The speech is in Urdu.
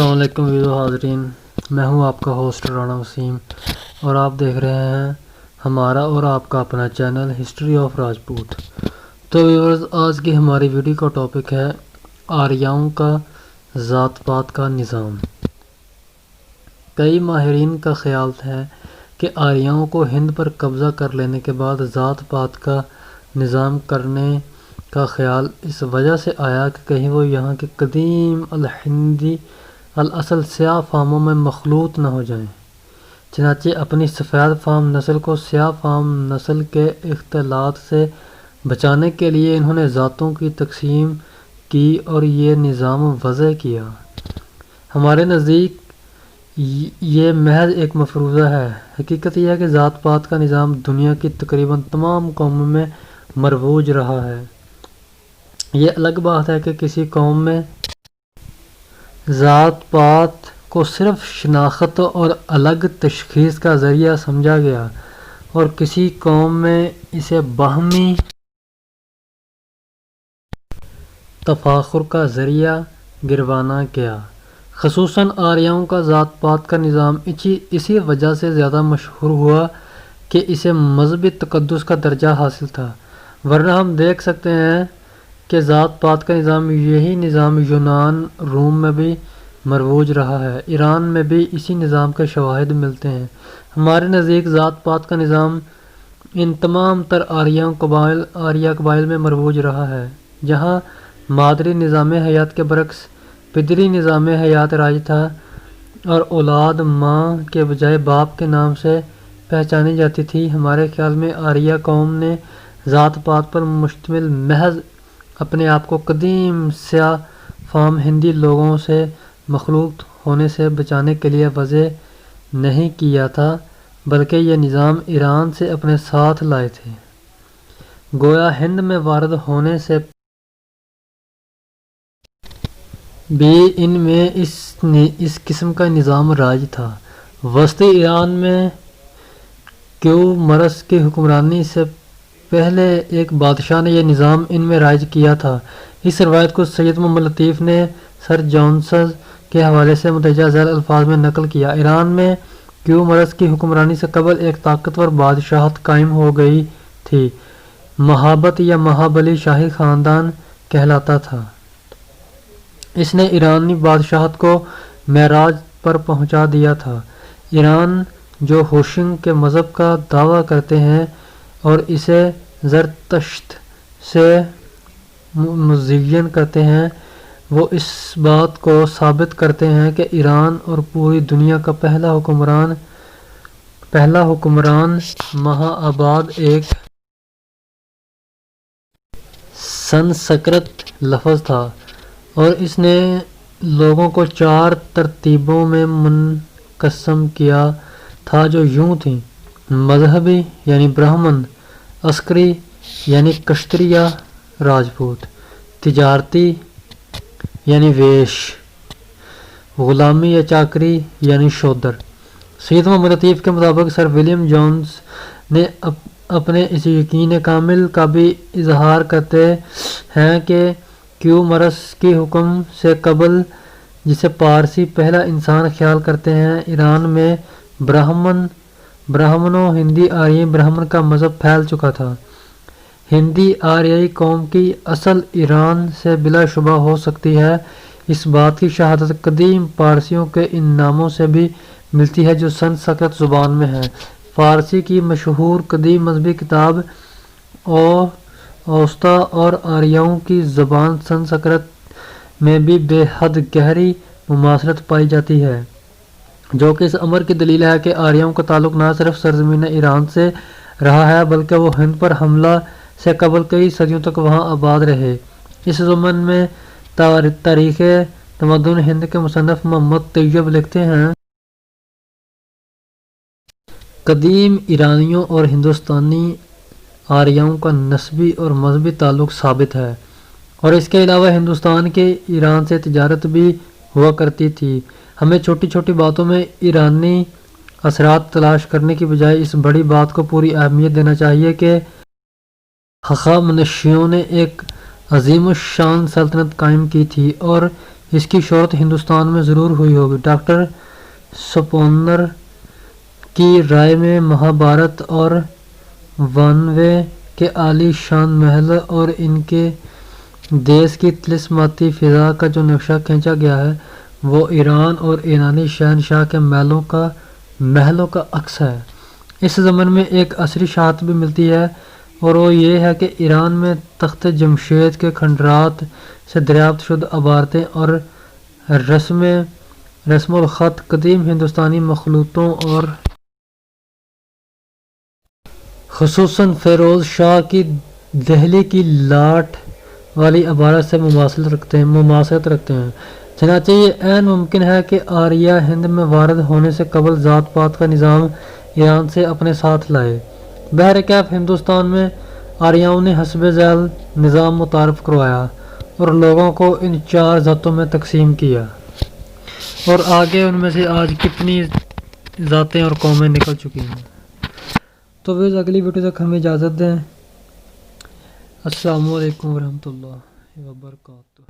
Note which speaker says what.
Speaker 1: السلام علیکم ویڈیو حاضرین، میں ہوں آپ کا ہوسٹ رانا وسیم اور آپ دیکھ رہے ہیں ہمارا اور آپ کا اپنا چینل ہسٹری آف راجپوت۔ تو ویورز، آج کی ہماری ویڈیو کا ٹاپک ہے آریاؤں کا ذات پات کا نظام۔ کئی ماہرین کا خیال ہے کہ آریاؤں کو ہند پر قبضہ کر لینے کے بعد ذات پات کا نظام کرنے کا خیال اس وجہ سے آیا کہ کہیں وہ یہاں کے قدیم الہندی الاصل سیاہ فاموں میں مخلوط نہ ہو جائیں۔ چنانچہ اپنی سفید فام نسل کو سیاہ فام نسل کے اختلاط سے بچانے کے لیے انہوں نے ذاتوں کی تقسیم کی اور یہ نظام وضع کیا۔ ہمارے نزدیک یہ محض ایک مفروضہ ہے۔ حقیقت یہ ہے کہ ذات پات کا نظام دنیا کی تقریباً تمام قوموں میں مروج رہا ہے۔ یہ الگ بات ہے کہ کسی قوم میں ذات پات کو صرف شناخت اور الگ تشخیص کا ذریعہ سمجھا گیا اور کسی قوم میں اسے باہمی تفاخر کا ذریعہ گروانا گیا۔ خصوصاً آریاؤں کا ذات پات کا نظام اسی وجہ سے زیادہ مشہور ہوا کہ اسے مذہبی تقدس کا درجہ حاصل تھا، ورنہ ہم دیکھ سکتے ہیں کہ ذات پات کا نظام یہی نظام یونان، روم میں بھی مروج رہا ہے۔ ایران میں بھی اسی نظام کے شواہد ملتے ہیں۔ ہمارے نزدیک ذات پات کا نظام ان تمام تر آریہ قبائل میں مروج رہا ہے، جہاں مادری نظام حیات کے برعکس پدری نظام حیات راج تھا اور اولاد ماں کے بجائے باپ کے نام سے پہچانی جاتی تھی۔ ہمارے خیال میں آریہ قوم نے ذات پات پر مشتمل محض اپنے آپ کو قدیم سیاہ فام ہندی لوگوں سے مخلوط ہونے سے بچانے کے لیے وضع نہیں کیا تھا، بلکہ یہ نظام ایران سے اپنے ساتھ لائے تھے۔ گویا ہند میں وارد ہونے سے بھی ان میں اس قسم کا نظام راج تھا۔ وسطی ایران میں کیو مرس کی حکمرانی سے پہلے ایک بادشاہ نے یہ نظام ان میں رائج کیا تھا۔ اس روایت کو سید محمد لطیف نے سر جونسز کے حوالے سے مندرجہ ذیل الفاظ میں نقل کیا۔ ایران میں کیو مرس کی حکمرانی سے قبل ایک طاقتور بادشاہت قائم ہو گئی تھی۔ مہابت یا مہابلی شاہی خاندان کہلاتا تھا۔ اس نے ایرانی بادشاہت کو معراج پر پہنچا دیا تھا۔ ایران جو ہوشنگ کے مذہب کا دعویٰ کرتے ہیں اور اسے زرتشت سے مزین کرتے ہیں، وہ اس بات کو ثابت کرتے ہیں کہ ایران اور پوری دنیا کا پہلا حکمران مہا آباد ایک سنسکرت لفظ تھا اور اس نے لوگوں کو 4 ترتیبوں میں منقسم کیا تھا جو یوں تھیں: مذہبی یعنی برہمن، عسکری یعنی کشتریہ راجپوت، تجارتی یعنی ویش، غلامی یا چاکری یعنی شودر۔ سید محمد لطیف کے مطابق سر ولیم جونز نے اپنے اس یقین کامل کا بھی اظہار کرتے ہیں کہ کیو مرس کی حکم سے قبل، جسے پارسی پہلا انسان خیال کرتے ہیں، ایران میں برہمنوں ہندی آریائی برہمن کا مذہب پھیل چکا تھا۔ ہندی آریائی قوم کی اصل ایران سے بلا شبہ ہو سکتی ہے۔ اس بات کی شہادت قدیم پارسیوں کے ان ناموں سے بھی ملتی ہے جو سنسکرت زبان میں ہیں۔ فارسی کی مشہور قدیم مذہبی کتاب اوستا اور آریاؤں کی زبان سنسکرت میں بھی بے حد گہری مماثلت پائی جاتی ہے، جو کہ اس امر کی دلیل ہے کہ آریاؤں کا تعلق نہ صرف سرزمین ایران سے رہا ہے بلکہ وہ ہند پر حملہ سے قبل کئی صدیوں تک وہاں آباد رہے۔ اس ضمن میں تاریخ تمدن ہند کے مصنف محمد طیب لکھتے ہیں: قدیم ایرانیوں اور ہندوستانی آریاؤں کا نسبی اور مذہبی تعلق ثابت ہے، اور اس کے علاوہ ہندوستان کے ایران سے تجارت بھی ہوا کرتی تھی۔ ہمیں چھوٹی چھوٹی باتوں میں ایرانی اثرات تلاش کرنے کی بجائے اس بڑی بات کو پوری اہمیت دینا چاہیے کہ ہخامنشیوں نے ایک عظیم الشان سلطنت قائم کی تھی اور اس کی شہرت ہندوستان میں ضرور ہوئی ہوگی۔ ڈاکٹر سپونر کی رائے میں مہابھارت اور وانوے کے عالی شان محل اور ان کے دیس کی طلسماتی فضا کا جو نقشہ کھینچا گیا ہے وہ ایران اور ایرانی شہنشاہ کے محلوں کا عکس ہے۔ اس ضمن میں ایک عصری شہادت بھی ملتی ہے اور وہ یہ ہے کہ ایران میں تخت جمشید کے کھنڈرات سے دریافت شدہ عبارتیں اور رسم الخط قدیم ہندوستانی مخلوطوں اور خصوصاً فیروز شاہ کی دہلی کی لاٹ والی عبارت سے مماثلت رکھتے ہیں۔ چنانچہ یہ عین ممکن ہے کہ آریہ ہند میں وارد ہونے سے قبل ذات پات کا نظام ایران سے اپنے ساتھ لائے۔ بہرکیف ہندوستان میں آریاؤں نے حسب ذیل نظام متعارف کروایا اور لوگوں کو ان 4 ذاتوں میں تقسیم کیا، اور آگے ان میں سے آج کتنی ذاتیں اور قومیں نکل چکی ہیں۔ تو ویز اگلی ویڈیو تک ہمیں اجازت دیں۔ السلام علیکم ورحمۃ اللہ وبرکاتہ۔